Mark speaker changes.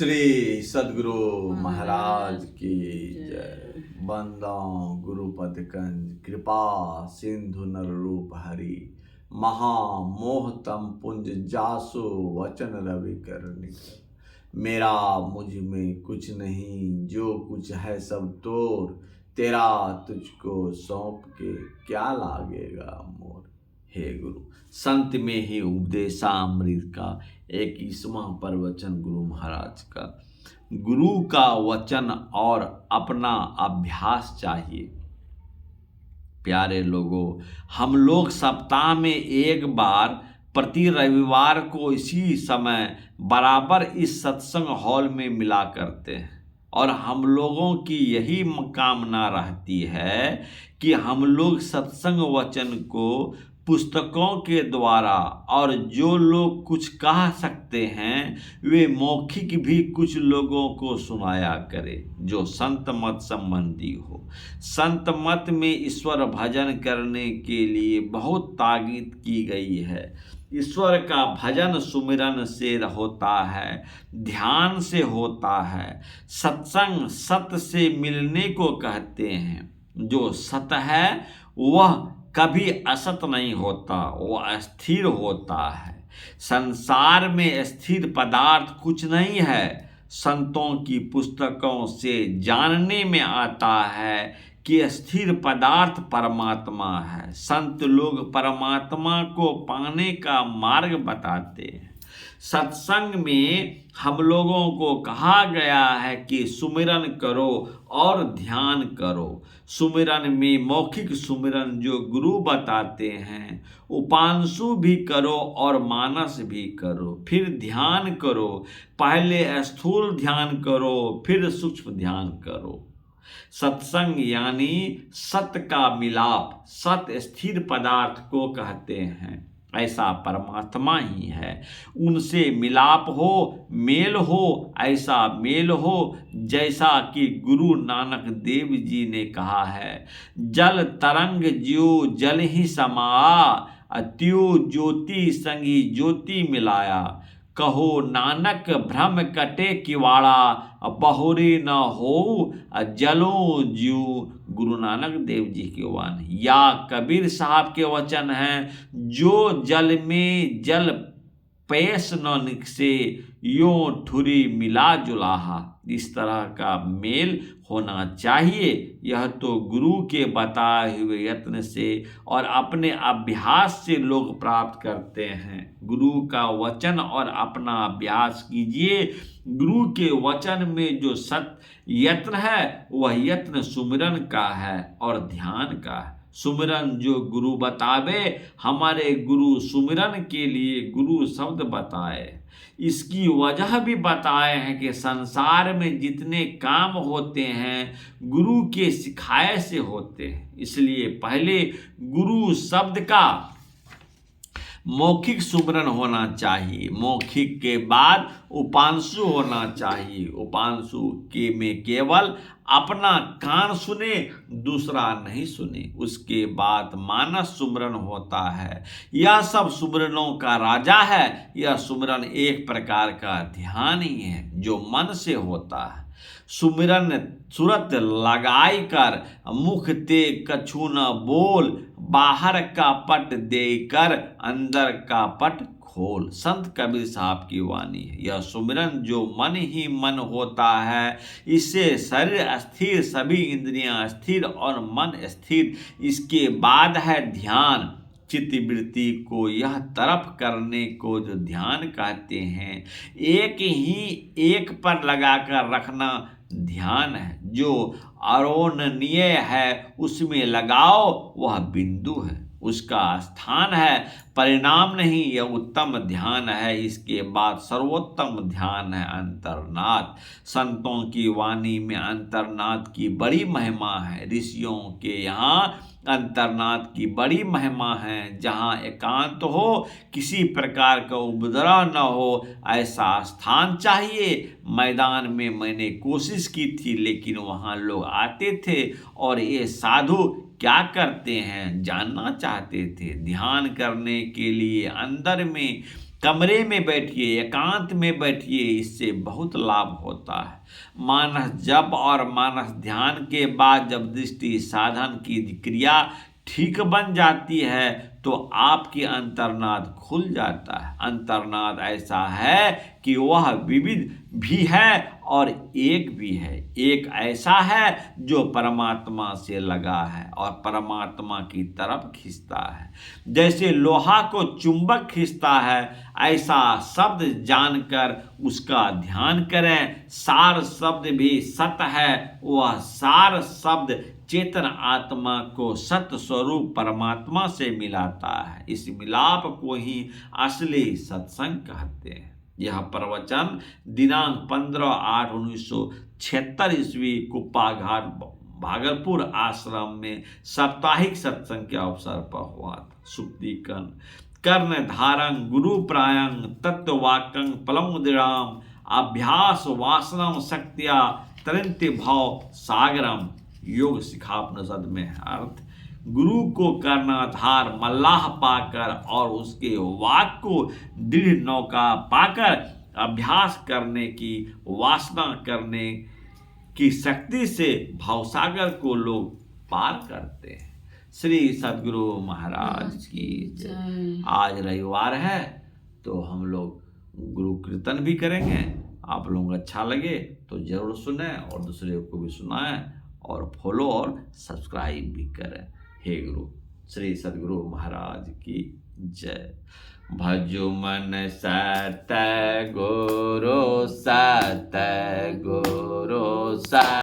Speaker 1: श्री सद्गुरु महाराज की जय। बंदा गुरुपद कंज कृपा सिंधु नर रूप हरि महामोहतम पुंज जासु वचन रवि कर निकर। मेरा मुझ में कुछ नहीं, जो कुछ है सब तोर, तेरा तुझको सौंप के क्या लागेगा मोर। हे गुरु, संत में ही उपदेशामृत का 21वां प्रवचन गुरु महाराज का। गुरु का वचन और अपना अभ्यास चाहिए। प्यारे लोगों, हम लोग सप्ताह में एक बार प्रति रविवार को इसी समय बराबर इस सत्संग हॉल में मिला करते हैं और हम लोगों की यही कामना रहती है कि हम लोग सत्संग वचन को पुस्तकों के द्वारा और जो लोग कुछ कह सकते हैं वे मौखिक भी कुछ लोगों को सुनाया करें जो संत मत संबंधी हो। संत मत में ईश्वर भजन करने के लिए बहुत ताकीद की गई है। ईश्वर का भजन सुमिरन से होता है, ध्यान से होता है। सत्संग सत से मिलने को कहते हैं। जो सत है वह कभी असत नहीं होता, वह स्थिर होता है। संसार में स्थिर पदार्थ कुछ नहीं है। संतों की पुस्तकों से जानने में आता है कि स्थिर पदार्थ परमात्मा है। संत लोग परमात्मा को पाने का मार्ग बताते हैं। सत्संग में हम लोगों को कहा गया है कि सुमिरन करो और ध्यान करो। सुमिरन में मौखिक सुमिरन जो गुरु बताते हैं, उपांशु भी करो और मानस भी करो। फिर ध्यान करो, पहले स्थूल ध्यान करो फिर सूक्ष्म ध्यान करो। सत्संग यानी सत का मिलाप, सत स्थिर पदार्थ को कहते हैं। ऐसा परमात्मा ही है। उनसे मिलाप हो, मेल हो, ऐसा मेल हो जैसा कि गुरु नानक देव जी ने कहा है, जल तरंग ज्यो जल ही समाया, त्यो ज्योति संगी ज्योति मिलाया। कहो नानक भ्रम कटे किवाड़ा, बहुरी न हो जलो ज्यू। गुरु नानक देव जी की वाणी या कबीर साहब के वचन हैं, जो जल में जल पेश न निकसे, यो ठुरी मिला जुलाहा। इस तरह का मेल होना चाहिए। यह तो गुरु के बताए हुए यत्न से और अपने अभ्यास से लोग प्राप्त करते हैं। गुरु का वचन और अपना अभ्यास कीजिए। गुरु के वचन में जो सत यत्न है वह यत्न सुमिरन का है और ध्यान का है। सुमिरन जो गुरु बतावे, हमारे गुरु सुमिरन के लिए गुरु शब्द बताए। इसकी वजह भी बताए हैं कि संसार में जितने काम होते हैं गुरु के सिखाए से होते हैं। इसलिए पहले गुरु शब्द का मौखिक सुमिरन होना चाहिए, मौखिक के बाद उपांशु होना चाहिए। उपांशु के में केवल अपना कान सुने, दूसरा नहीं सुने। उसके बाद मानस सुमिरन होता है। यह सब सुमिरनों का राजा है। यह सुमिरन एक प्रकार का ध्यान ही है जो मन से होता है। सुमिरन सुरत लगाई कर, मुख ते कछु न बोल, बाहर का पट देकर अंदर का पट खोल। संत कबीर साहब की वाणी है। यह सुमिरन जो मन ही मन होता है, इससे शरीर स्थिर, सभी इंद्रियां स्थिर और मन स्थिर। इसके बाद है ध्यान। चित्तवृत्ति को यह तरफ करने को जो ध्यान कहते हैं, एक ही एक पर लगाकर रखना ध्यान है। जो अरोननीय है उसमें लगाओ, वह बिंदु है, उसका स्थान है, परिणाम नहीं। यह उत्तम ध्यान है। इसके बाद सर्वोत्तम ध्यान है अंतर्नाद। संतों की वाणी में अंतर्नाद की बड़ी महिमा है। ऋषियों के यहाँ अंतर्नाद की बड़ी महिमा है। जहाँ एकांत हो, किसी प्रकार का उपद्रव न हो, ऐसा स्थान चाहिए। मैदान में मैंने कोशिश की थी, लेकिन वहाँ लोग आते थे और ये साधु क्या करते हैं जानना चाहते थे। ध्यान करने के लिए अंदर में
Speaker 2: कमरे में बैठिए, एकांत में बैठिए, इससे बहुत लाभ होता है। मानस जप और मानस ध्यान के बाद जब दृष्टि साधन की क्रिया ठीक बन जाती है तो आपकी अंतर्नाद खुल जाता है। अंतर्नाद ऐसा है कि वह विविध भी है और एक भी है। एक ऐसा है जो परमात्मा से लगा है और परमात्मा की तरफ खींचता है। जैसे लोहा को चुंबक खींचता है, ऐसा शब्द जानकर उसका ध्यान करें। सार शब्द भी सत्य है, वह सार शब्द चेतन आत्मा को सत्य स्वरूप परमात्मा से मिलाता है। इस मिलाप को ही असली सत्संग कहते हैं। यह प्रवचन दिनांक 15/8/1976 ईस्वी कुप्पा घाट भागलपुर आश्रम में साप्ताहिक सत्संग के अवसर पर हुआ था। सुक्तिकन कर्ण धारं गुरु प्रायं तत्ववाक्यं पलमुदिराम अभ्यास वासनम शक्तिया तरंति भव सागरम। योग शिखापनिषद में है अर्थ, गुरु को कर्णाधार मल्लाह पाकर और उसके वाक को दृढ़ नौका पाकर अभ्यास करने की वासना करने की शक्ति से भवसागर को लोग पार करते हैं। श्री सद्गुरु महाराज की जय। आज रविवार है तो हम लोग गुरु कीर्तन भी करेंगे। आप लोगों को अच्छा लगे तो जरूर सुने और दूसरे को भी सुनाएं और फॉलो और सब्सक्राइब भी करें। हे गुरु श्री सद्गुरु महाराज की जय। भजो मन सत गुरु सत गुरु सत।